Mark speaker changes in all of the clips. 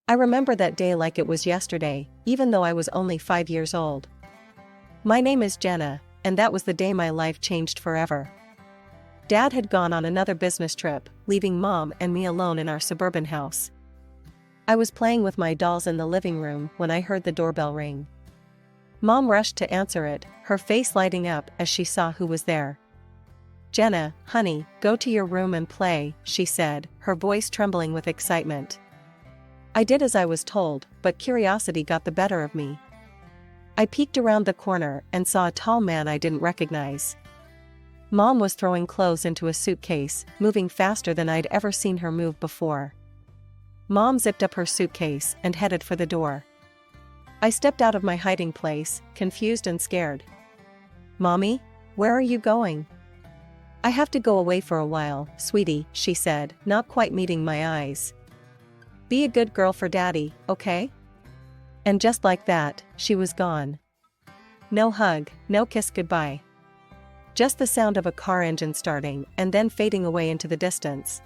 Speaker 1: I remember that day like it was yesterday, even though I was only 5 years old. My name is Jenna, and that was the day my life changed forever. Dad had gone on another business trip, leaving Mom and me alone in our suburban house. I was playing with my dolls in the living room when I heard the doorbell ring. Mom rushed to answer it, her face lighting up as she saw who was there. "Jenna, honey, go to your room and play," she said, her voice trembling with excitement. I did as I was told, but curiosity got the better of me. I peeked around the corner and saw a tall man I didn't recognize. Mom was throwing clothes into a suitcase, moving faster than I'd ever seen her move before. Mom zipped up her suitcase and headed for the door. I stepped out of my hiding place, confused and scared. "Mommy, where are you going?" "I have to go away for a while, sweetie," she said, not quite meeting my eyes. "Be a good girl for Daddy, okay?" And just like that, she was gone. No hug, no kiss goodbye. Just the sound of a car engine starting and then fading away into the distance.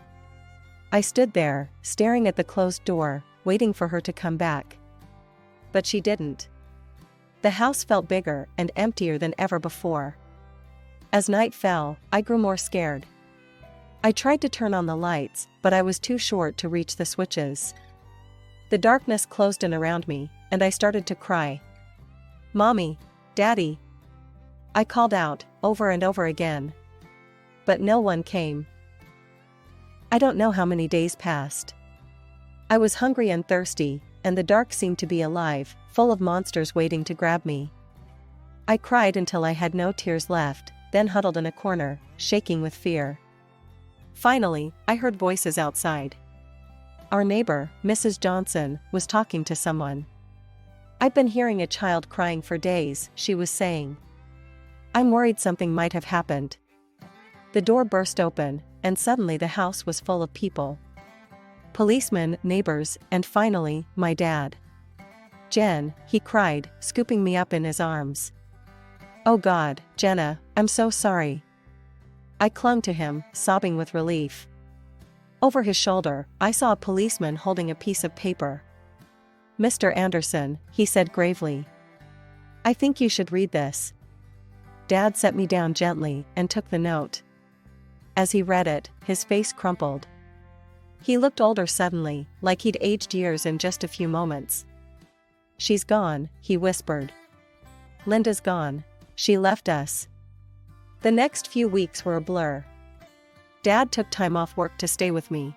Speaker 1: I stood there, staring at the closed door, waiting for her to come back. But she didn't. The house felt bigger and emptier than ever before. As night fell, I grew more scared. I tried to turn on the lights, but I was too short to reach the switches. The darkness closed in around me, and I started to cry. "Mommy, Daddy." I called out, over and over again. But no one came. I don't know how many days passed. I was hungry and thirsty, and the dark seemed to be alive, full of monsters waiting to grab me. I cried until I had no tears left, then huddled in a corner, shaking with fear. Finally, I heard voices outside. Our neighbor, Mrs. Johnson, was talking to someone. "I've been hearing a child crying for days," she was saying. "I'm worried something might have happened." The door burst open, and suddenly the house was full of people. Policemen, neighbors, and finally, my dad. "Jen," he cried, scooping me up in his arms. "Oh God, Jenna, I'm so sorry." I clung to him, sobbing with relief. Over his shoulder, I saw a policeman holding a piece of paper. "Mr. Anderson," he said gravely. "I think you should read this." Dad set me down gently and took the note. As he read it, his face crumpled. He looked older suddenly, like he'd aged years in just a few moments. "She's gone," he whispered. "Linda's gone. She left us." The next few weeks were a blur. Dad took time off work to stay with me.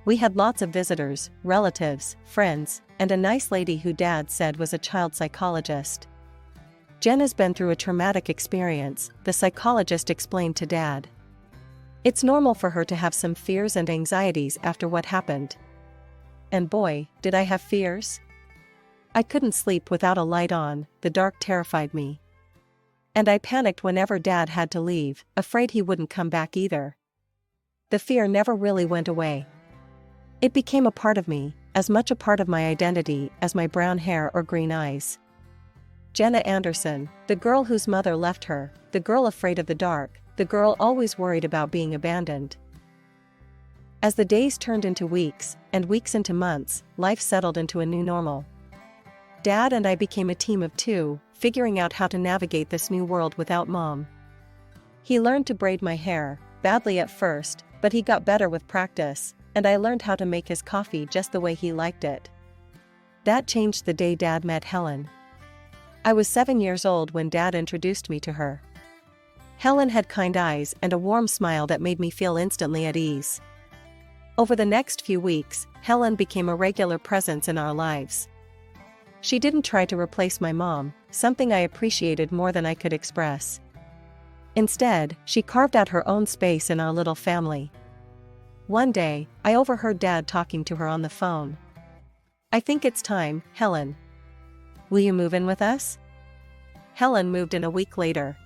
Speaker 1: We had lots of visitors, relatives, friends, and a nice lady who Dad said was a child psychologist. "Jenna's been through a traumatic experience," the psychologist explained to Dad. "It's normal for her to have some fears and anxieties after what happened." And boy, did I have fears. I couldn't sleep without a light on, the dark terrified me. And I panicked whenever Dad had to leave, afraid he wouldn't come back either. The fear never really went away. It became a part of me, as much a part of my identity as my brown hair or green eyes. Jenna Anderson, the girl whose mother left her, the girl afraid of the dark, the girl always worried about being abandoned. As the days turned into weeks, and weeks into months, life settled into a new normal. Dad and I became a team of two, figuring out how to navigate this new world without Mom. He learned to braid my hair, badly at first, but he got better with practice, and I learned how to make his coffee just the way he liked it. That changed the day Dad met Helen. I was 7 years old when Dad introduced me to her. Helen had kind eyes and a warm smile that made me feel instantly at ease. Over the next few weeks, Helen became a regular presence in our lives. She didn't try to replace my mom, something I appreciated more than I could express. Instead, she carved out her own space in our little family. One day, I overheard Dad talking to her on the phone. "I think it's time, Helen. Will you move in with us?" Helen moved in a week later.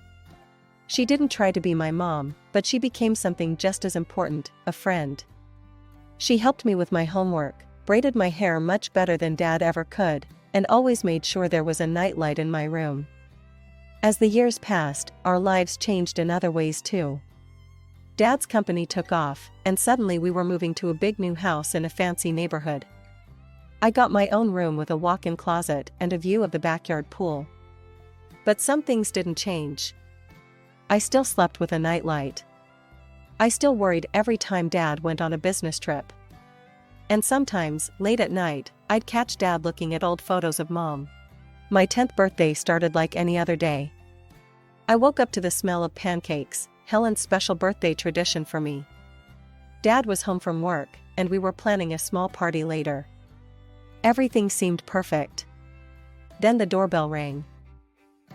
Speaker 1: She didn't try to be my mom, but she became something just as important, a friend. She helped me with my homework, braided my hair much better than Dad ever could, and always made sure there was a nightlight in my room. As the years passed, our lives changed in other ways too. Dad's company took off, and suddenly we were moving to a big new house in a fancy neighborhood. I got my own room with a walk-in closet and a view of the backyard pool. But some things didn't change. I still slept with a nightlight. I still worried every time Dad went on a business trip. And sometimes, late at night, I'd catch Dad looking at old photos of Mom. My 10th birthday started like any other day. I woke up to the smell of pancakes, Helen's special birthday tradition for me. Dad was home from work, and we were planning a small party later. Everything seemed perfect. Then the doorbell rang.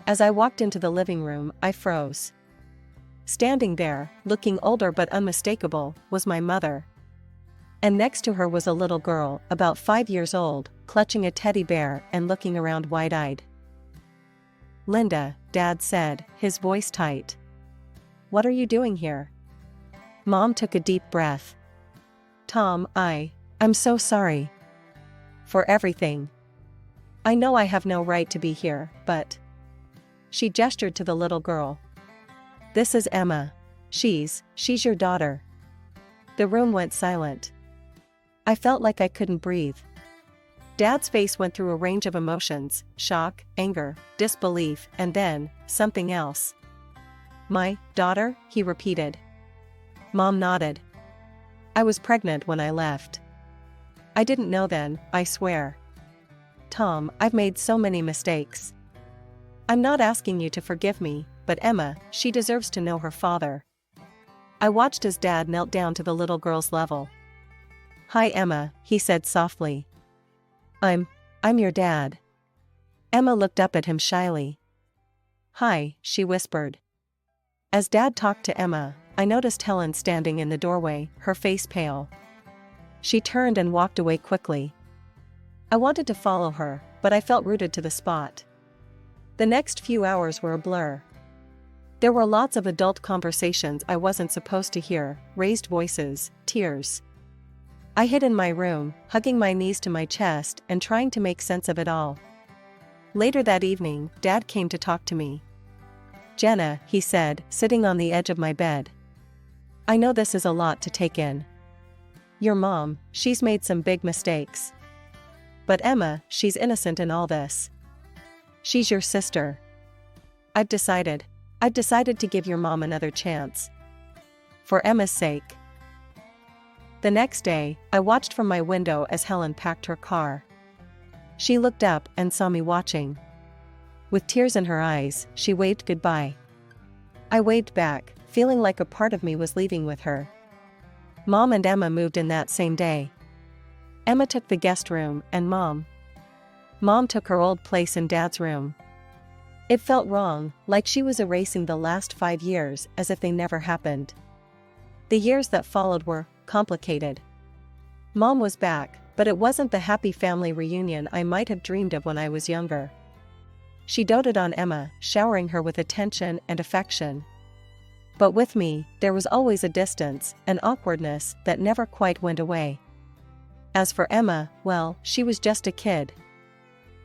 Speaker 1: As I walked into the living room, I froze. Standing there, looking older but unmistakable, was my mother. And next to her was a little girl, about 5 years old, clutching a teddy bear and looking around wide-eyed. "Linda," Dad said, his voice tight. "What are you doing here?" Mom took a deep breath. "Tom, I'm so sorry. For everything. I know I have no right to be here, but..." She gestured to the little girl. "This is Emma. She's your daughter." The room went silent. I felt like I couldn't breathe. Dad's face went through a range of emotions: shock, anger, disbelief, and then, something else. "My daughter?" he repeated. Mom nodded. "I was pregnant when I left. I didn't know then, I swear. Tom, I've made so many mistakes. I'm not asking you to forgive me, but Emma, she deserves to know her father." I watched as Dad knelt down to the little girl's level. "Hi Emma," he said softly. I'm your dad." Emma looked up at him shyly. "Hi," she whispered. As Dad talked to Emma, I noticed Helen standing in the doorway, her face pale. She turned and walked away quickly. I wanted to follow her, but I felt rooted to the spot. The next few hours were a blur. There were lots of adult conversations I wasn't supposed to hear, raised voices, tears. I hid in my room, hugging my knees to my chest and trying to make sense of it all. Later that evening, Dad came to talk to me. "Jenna," he said, sitting on the edge of my bed. "I know this is a lot to take in. Your mom, she's made some big mistakes. But Emma, she's innocent in all this. She's your sister. I've decided to give your mom another chance. For Emma's sake." The next day, I watched from my window as Helen packed her car. She looked up and saw me watching. With tears in her eyes, she waved goodbye. I waved back, feeling like a part of me was leaving with her. Mom and Emma moved in that same day. Emma took the guest room, and Mom took her old place in Dad's room. It felt wrong, like she was erasing the last 5 years as if they never happened. The years that followed were complicated. Mom was back, but it wasn't the happy family reunion I might have dreamed of when I was younger. She doted on Emma, showering her with attention and affection. But with me, there was always a distance, an awkwardness that never quite went away. As for Emma, well, she was just a kid.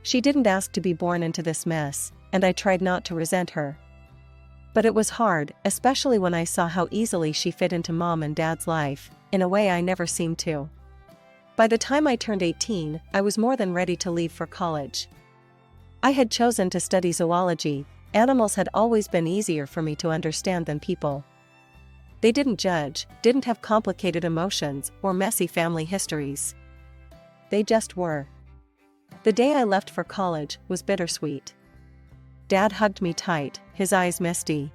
Speaker 1: She didn't ask to be born into this mess, and I tried not to resent her. But it was hard, especially when I saw how easily she fit into Mom and Dad's life, in a way I never seemed to. By the time I turned 18, I was more than ready to leave for college. I had chosen to study zoology. Animals had always been easier for me to understand than people. They didn't judge, didn't have complicated emotions or messy family histories. They just were. The day I left for college was bittersweet. Dad hugged me tight, his eyes misty.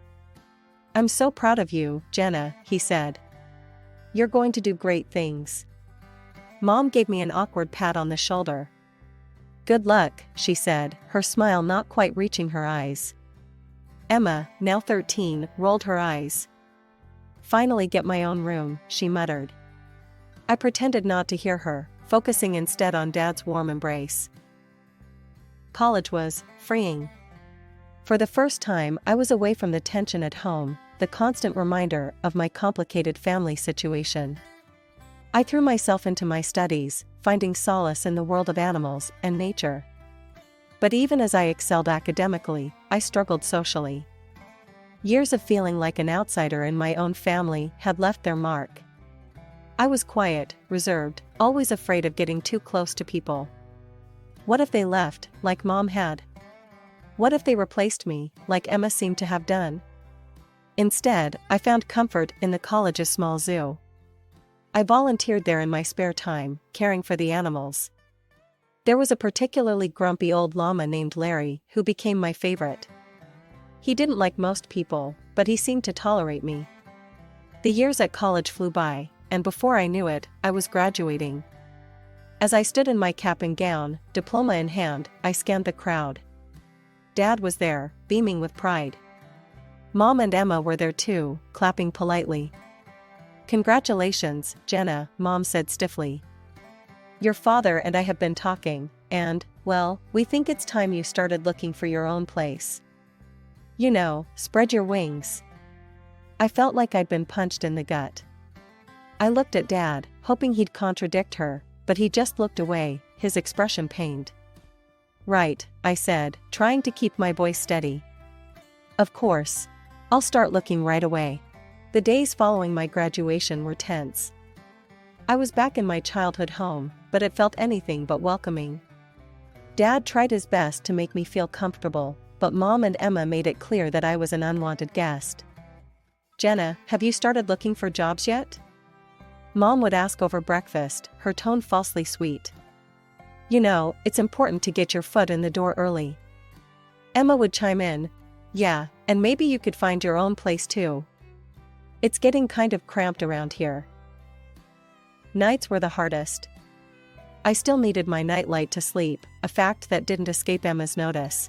Speaker 1: "I'm so proud of you, Jenna," he said. "You're going to do great things." Mom gave me an awkward pat on the shoulder. "Good luck," she said, her smile not quite reaching her eyes. Emma, now 13, rolled her eyes. "Finally get my own room," she muttered. I pretended not to hear her, focusing instead on Dad's warm embrace. College was freeing. For the first time, I was away from the tension at home, the constant reminder of my complicated family situation. I threw myself into my studies, finding solace in the world of animals and nature. But even as I excelled academically, I struggled socially. Years of feeling like an outsider in my own family had left their mark. I was quiet, reserved, always afraid of getting too close to people. What if they left, like Mom had? What if they replaced me, like Emma seemed to have done? Instead, I found comfort in the college's small zoo. I volunteered there in my spare time, caring for the animals. There was a particularly grumpy old llama named Larry who became my favorite. He didn't like most people, but he seemed to tolerate me. The years at college flew by, and before I knew it, I was graduating. As I stood in my cap and gown, diploma in hand, I scanned the crowd. Dad was there, beaming with pride. Mom and Emma were there too, clapping politely. "Congratulations, Jenna," Mom said stiffly. "Your father and I have been talking, and, well, we think it's time you started looking for your own place. You know, spread your wings." I felt like I'd been punched in the gut. I looked at Dad, hoping he'd contradict her, but he just looked away, his expression pained. "Right," I said, trying to keep my voice steady. "Of course. I'll start looking right away." The days following my graduation were tense. I was back in my childhood home, but it felt anything but welcoming. Dad tried his best to make me feel comfortable, but Mom and Emma made it clear that I was an unwanted guest. "Jenna, have you started looking for jobs yet?" Mom would ask over breakfast, her tone falsely sweet. "You know, it's important to get your foot in the door early." Emma would chime in, "Yeah, and maybe you could find your own place too. It's getting kind of cramped around here." Nights were the hardest. I still needed my nightlight to sleep, a fact that didn't escape Emma's notice.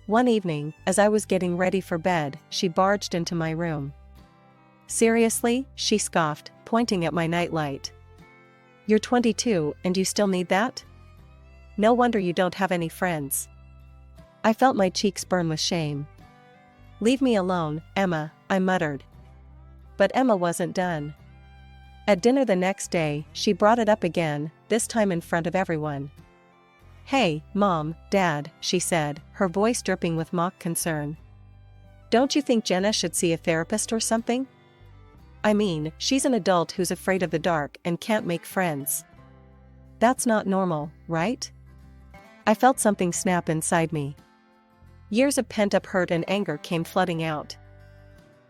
Speaker 1: One evening, as I was getting ready for bed, she barged into my room. "Seriously?" she scoffed, pointing at my nightlight. "You're 22 and you still need that? No wonder you don't have any friends." I felt my cheeks burn with shame. "Leave me alone, Emma," I muttered. But Emma wasn't done. At dinner the next day, she brought it up again, this time in front of everyone. "Hey, Mom, Dad," she said, her voice dripping with mock concern. "Don't you think Jenna should see a therapist or something? I mean, she's an adult who's afraid of the dark and can't make friends. That's not normal, right?" I felt something snap inside me. Years of pent-up hurt and anger came flooding out.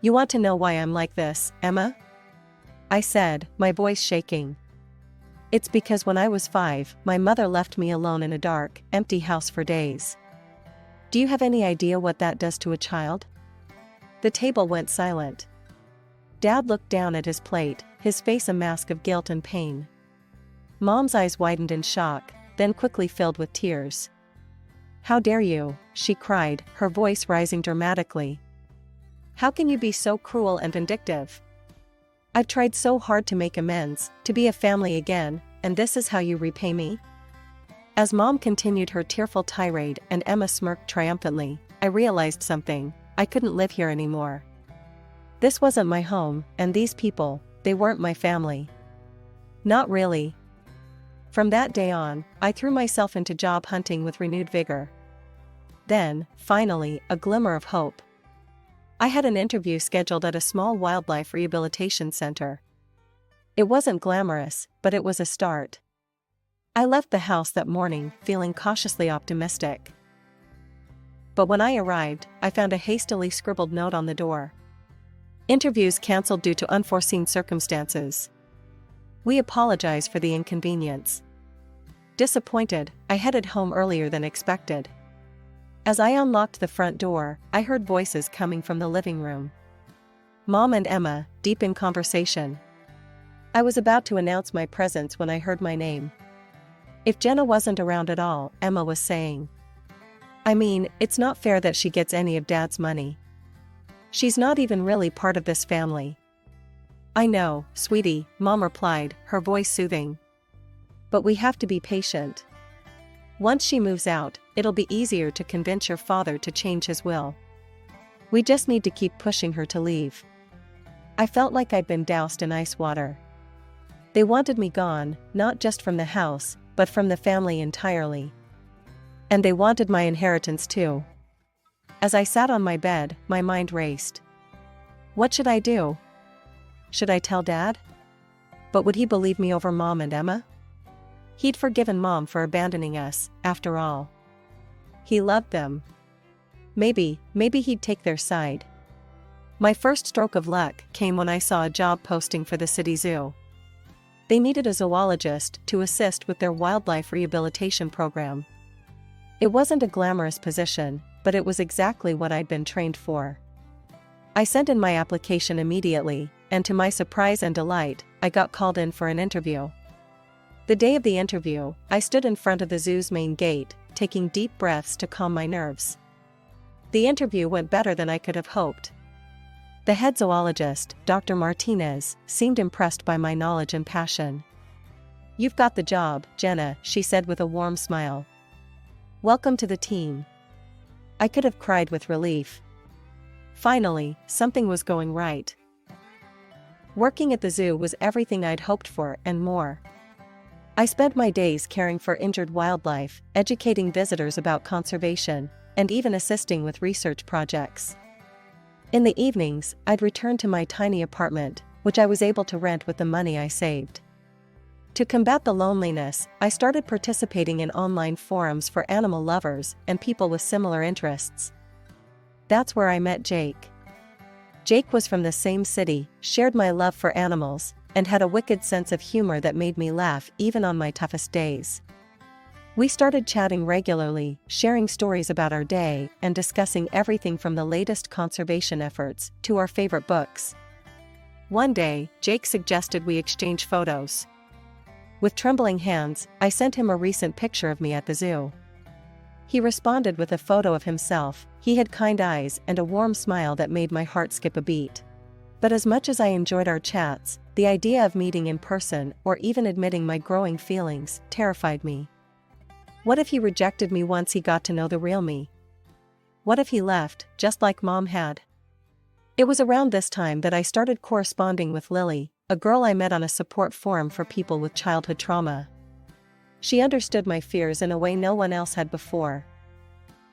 Speaker 1: "You want to know why I'm like this, Emma?" I said, my voice shaking. "It's because when I was 5, my mother left me alone in a dark, empty house for days. Do you have any idea what that does to a child?" The table went silent. Dad looked down at his plate, his face a mask of guilt and pain. Mom's eyes widened in shock, then quickly filled with tears. "How dare you?" she cried, her voice rising dramatically. "How can you be so cruel and vindictive? I've tried so hard to make amends, to be a family again, and this is how you repay me?" As Mom continued her tearful tirade and Emma smirked triumphantly, I realized something: I couldn't live here anymore. This wasn't my home, and these people, they weren't my family. Not really. From that day on, I threw myself into job hunting with renewed vigor. Then, finally, a glimmer of hope. I had an interview scheduled at a small wildlife rehabilitation center. It wasn't glamorous, but it was a start. I left the house that morning, feeling cautiously optimistic. But when I arrived, I found a hastily scribbled note on the door. "Interviews canceled due to unforeseen circumstances. We apologize for the inconvenience." Disappointed, I headed home earlier than expected. As I unlocked the front door, I heard voices coming from the living room. Mom and Emma, deep in conversation. I was about to announce my presence when I heard my name. "If Jenna wasn't around at all," Emma was saying. "I mean, it's not fair that she gets any of Dad's money. She's not even really part of this family." "I know, sweetie," Mom replied, her voice soothing. "But we have to be patient. Once she moves out, it'll be easier to convince your father to change his will. We just need to keep pushing her to leave." I felt like I'd been doused in ice water. They wanted me gone, not just from the house, but from the family entirely. And they wanted my inheritance too. As I sat on my bed, my mind raced. What should I do? Should I tell Dad? But would he believe me over Mom and Emma? He'd forgiven Mom for abandoning us, after all. He loved them. Maybe he'd take their side. My first stroke of luck came when I saw a job posting for the city zoo. They needed a zoologist to assist with their wildlife rehabilitation program. It wasn't a glamorous position, but it was exactly what I'd been trained for. I sent in my application immediately, and to my surprise and delight, I got called in for an interview. The day of the interview, I stood in front of the zoo's main gate, taking deep breaths to calm my nerves. The interview went better than I could have hoped. The head zoologist, Dr. Martinez, seemed impressed by my knowledge and passion. "You've got the job, Jenna," she said with a warm smile. "Welcome to the team." I could have cried with relief. Finally, something was going right. Working at the zoo was everything I'd hoped for and more. I spent my days caring for injured wildlife, educating visitors about conservation, and even assisting with research projects. In the evenings, I'd return to my tiny apartment, which I was able to rent with the money I saved. To combat the loneliness, I started participating in online forums for animal lovers and people with similar interests. That's where I met Jake. Jake was from the same city, shared my love for animals, and had a wicked sense of humor that made me laugh even on my toughest days. We started chatting regularly, sharing stories about our day, and discussing everything from the latest conservation efforts to our favorite books. One day, Jake suggested we exchange photos. With trembling hands, I sent him a recent picture of me at the zoo. He responded with a photo of himself. He had kind eyes and a warm smile that made my heart skip a beat. But as much as I enjoyed our chats, the idea of meeting in person or even admitting my growing feelings terrified me. What if he rejected me once he got to know the real me? What if he left, just like Mom had? It was around this time that I started corresponding with Lily, a girl I met on a support forum for people with childhood trauma. She understood my fears in a way no one else had before.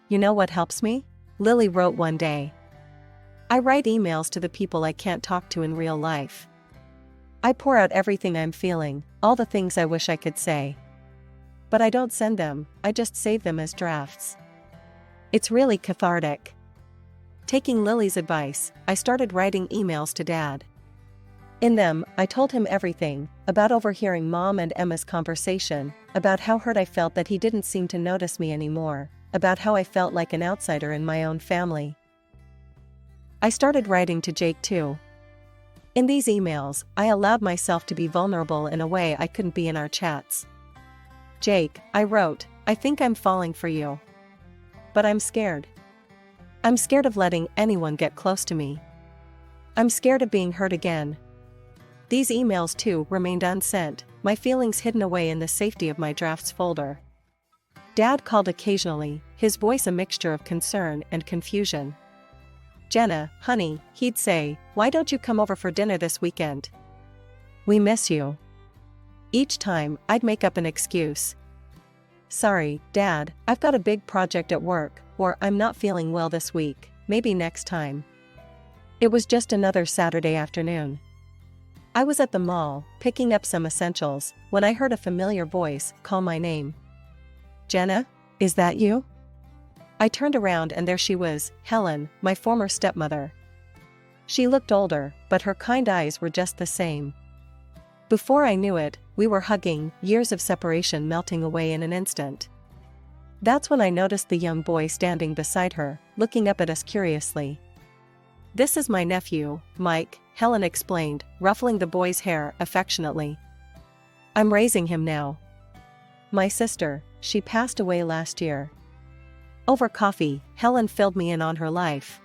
Speaker 1: "You know what helps me?" Lily wrote one day. "I write emails to the people I can't talk to in real life. I pour out everything I'm feeling, all the things I wish I could say. But I don't send them, I just save them as drafts. It's really cathartic." Taking Lily's advice, I started writing emails to Dad. In them, I told him everything, about overhearing Mom and Emma's conversation, about how hurt I felt that he didn't seem to notice me anymore, about how I felt like an outsider in my own family. I started writing to Jake too. In these emails, I allowed myself to be vulnerable in a way I couldn't be in our chats. "Jake," I wrote, "I think I'm falling for you. But I'm scared. I'm scared of letting anyone get close to me. I'm scared of being hurt again." These emails too remained unsent, my feelings hidden away in the safety of my drafts folder. Dad called occasionally, his voice a mixture of concern and confusion. "Jenna, honey," he'd say, "why don't you come over for dinner this weekend? We miss you." Each time, I'd make up an excuse. "Sorry, Dad, I've got a big project at work," or "I'm not feeling well this week, maybe next time." It was just another Saturday afternoon. I was at the mall, picking up some essentials, when I heard a familiar voice call my name. "Jenna, is that you?" I turned around and there she was, Helen, my former stepmother. She looked older, but her kind eyes were just the same. Before I knew it, we were hugging, years of separation melting away in an instant. That's when I noticed the young boy standing beside her, looking up at us curiously. "This is my nephew, Mike," Helen explained, ruffling the boy's hair affectionately. "I'm raising him now. My sister, she passed away last year." Over coffee, Helen filled me in on her life.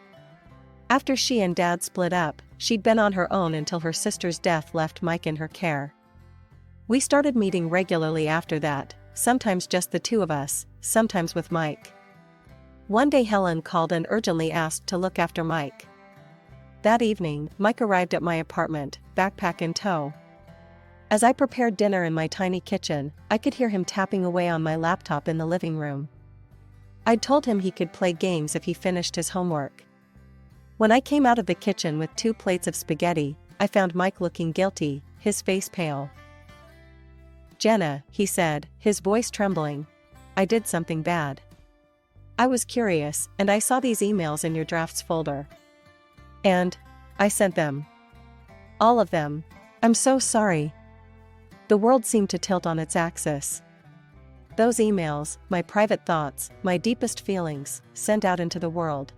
Speaker 1: After she and Dad split up, she'd been on her own until her sister's death left Mike in her care. We started meeting regularly after that, sometimes just the two of us, sometimes with Mike. One day Helen called and urgently asked to look after Mike. That evening, Mike arrived at my apartment, backpack in tow. As I prepared dinner in my tiny kitchen, I could hear him tapping away on my laptop in the living room. I'd told him he could play games if he finished his homework. When I came out of the kitchen with 2 plates of spaghetti, I found Mike looking guilty, his face pale. Jenna, he said, his voice trembling. I did something bad. I was curious, and I saw these emails in your drafts folder. And I sent them. All of them. I'm so sorry. The world seemed to tilt on its axis. Those emails, my private thoughts, my deepest feelings, sent out into the world.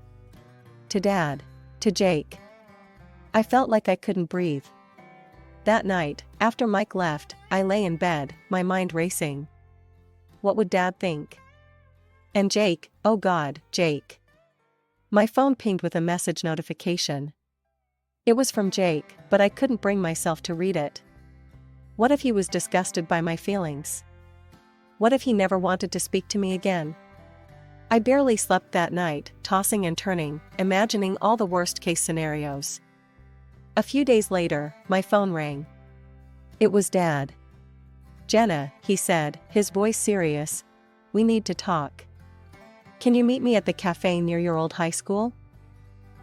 Speaker 1: To Dad. To Jake. I felt like I couldn't breathe. That night, after Mike left, I lay in bed, my mind racing. What would Dad think? And Jake, oh God, Jake. My phone pinged with a message notification. It was from Jake, but I couldn't bring myself to read it. What if he was disgusted by my feelings? What if he never wanted to speak to me again? I barely slept that night, tossing and turning, imagining all the worst-case scenarios. A few days later, my phone rang. It was Dad. Jenna, he said, his voice serious. We need to talk. Can you meet me at the cafe near your old high school?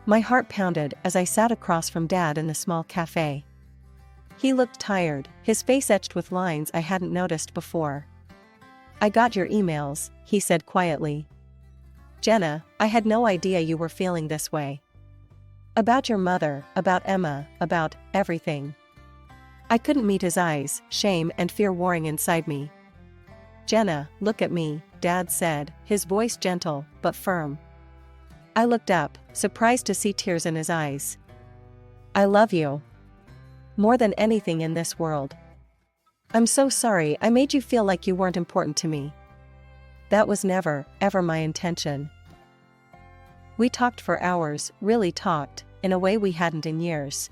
Speaker 1: My heart pounded as I sat across from Dad in the small cafe. He looked tired, his face etched with lines I hadn't noticed before. I got your emails, he said quietly. Jenna, I had no idea you were feeling this way. About your mother, about Emma, about everything. I couldn't meet his eyes, shame and fear warring inside me. Jenna, look at me, Dad said, his voice gentle, but firm. I looked up, surprised to see tears in his eyes. I love you. More than anything in this world. I'm so sorry I made you feel like you weren't important to me. That was never, ever my intention. We talked for hours, really talked, in a way we hadn't in years.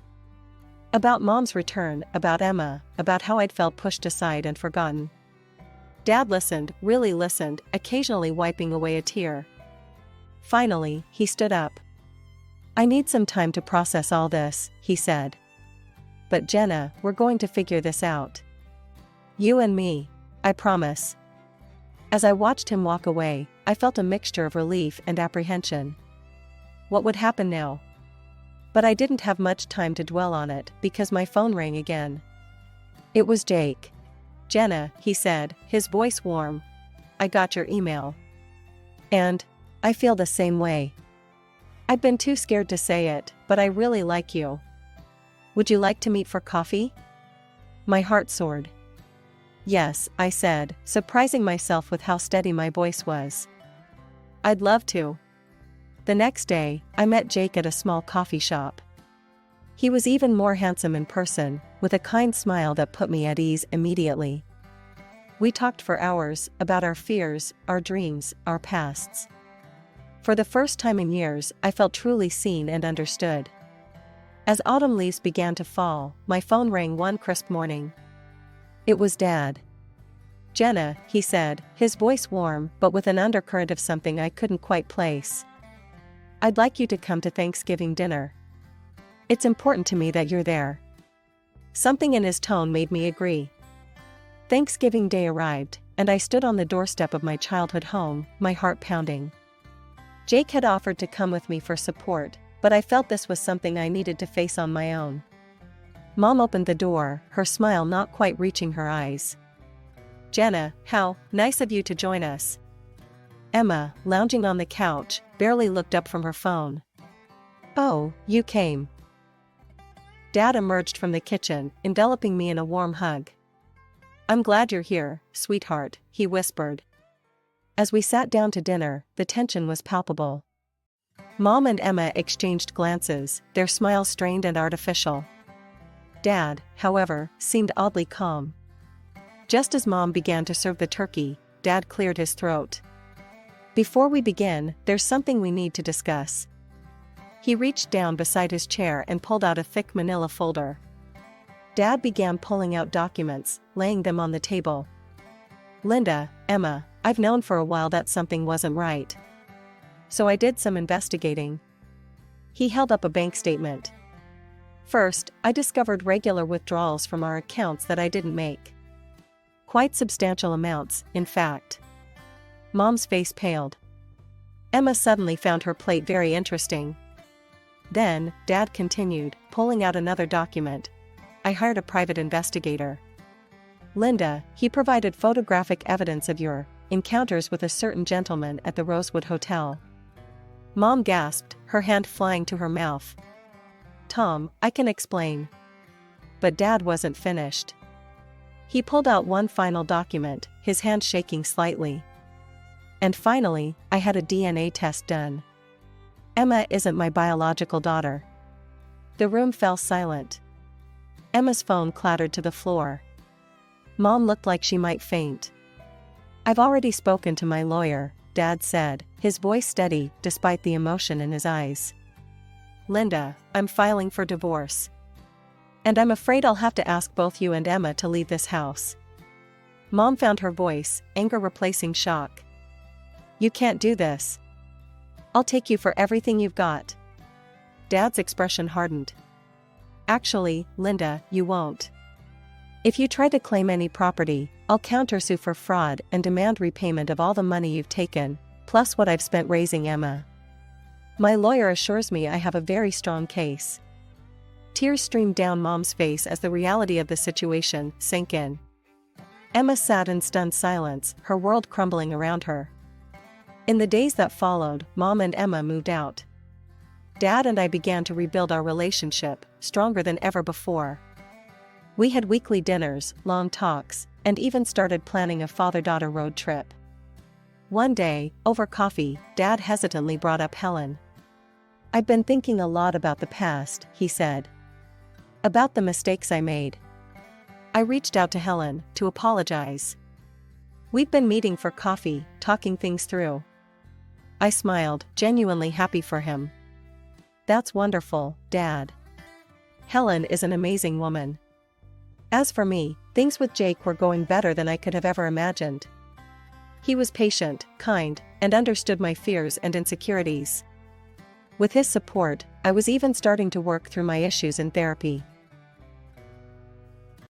Speaker 1: About Mom's return, about Emma, about how I'd felt pushed aside and forgotten. Dad listened, really listened, occasionally wiping away a tear. Finally, he stood up. I need some time to process all this, he said. But Jenna, we're going to figure this out. You and me, I promise. As I watched him walk away, I felt a mixture of relief and apprehension. What would happen now? But I didn't have much time to dwell on it because my phone rang again. It was Jake. Jenna, he said, his voice warm. I got your email. And I feel the same way. I'd been too scared to say it, but I really like you. Would you like to meet for coffee? My heart soared. Yes, I said, surprising myself with how steady my voice was. I'd love to. The next day, I met Jake at a small coffee shop. He was even more handsome in person, with a kind smile that put me at ease immediately. We talked for hours about our fears, our dreams, our pasts. For the first time in years, I felt truly seen and understood. As autumn leaves began to fall, my phone rang one crisp morning. It was Dad. Jenna, he said, his voice warm but with an undercurrent of something I couldn't quite place. I'd like you to come to Thanksgiving dinner. It's important to me that you're there. Something in his tone made me agree. Thanksgiving Day arrived, and I stood on the doorstep of my childhood home, my heart pounding. Jake had offered to come with me for support, but I felt this was something I needed to face on my own. Mom opened the door, her smile not quite reaching her eyes. Jenna, how nice of you to join us. Emma, lounging on the couch, barely looked up from her phone. Oh, you came. Dad emerged from the kitchen, enveloping me in a warm hug. I'm glad you're here, sweetheart, he whispered. As we sat down to dinner, the tension was palpable. Mom and Emma exchanged glances, their smiles strained and artificial. Dad, however, seemed oddly calm. Just as Mom began to serve the turkey, Dad cleared his throat. Before we begin, there's something we need to discuss. He reached down beside his chair and pulled out a thick manila folder. Dad began pulling out documents, laying them on the table. Linda, Emma, I've known for a while that something wasn't right. So I did some investigating. He held up a bank statement. First, I discovered regular withdrawals from our accounts that I didn't make. Quite substantial amounts, in fact. Mom's face paled. Emma suddenly found her plate very interesting. Then, Dad continued, pulling out another document. I hired a private investigator. Linda, he provided photographic evidence of your encounters with a certain gentleman at the Rosewood Hotel. Mom gasped, her hand flying to her mouth. Tom, I can explain. But Dad wasn't finished. He pulled out one final document, his hand shaking slightly. And finally, I had a DNA test done. Emma isn't my biological daughter. The room fell silent. Emma's phone clattered to the floor. Mom looked like she might faint. I've already spoken to my lawyer, Dad said, his voice steady despite the emotion in his eyes. Linda, I'm filing for divorce. And I'm afraid I'll have to ask both you and Emma to leave this house. Mom found her voice, anger replacing shock. You can't do this. I'll take you for everything you've got. Dad's expression hardened. Actually, Linda, you won't. If you try to claim any property, I'll countersue for fraud and demand repayment of all the money you've taken, plus what I've spent raising Emma. My lawyer assures me I have a very strong case. Tears streamed down Mom's face as the reality of the situation sank in. Emma sat in stunned silence, her world crumbling around her. In the days that followed, Mom and Emma moved out. Dad and I began to rebuild our relationship, stronger than ever before. We had weekly dinners, long talks, and even started planning a father-daughter road trip. One day, over coffee, Dad hesitantly brought up Helen. I've been thinking a lot about the past, he said. About the mistakes I made. I reached out to Helen to apologize. We've been meeting for coffee, talking things through. I smiled, genuinely happy for him. That's wonderful, Dad. Helen is an amazing woman. As for me, things with Jake were going better than I could have ever imagined. He was patient, kind, and understood my fears and insecurities. With his support, I was even starting to work through my issues in therapy.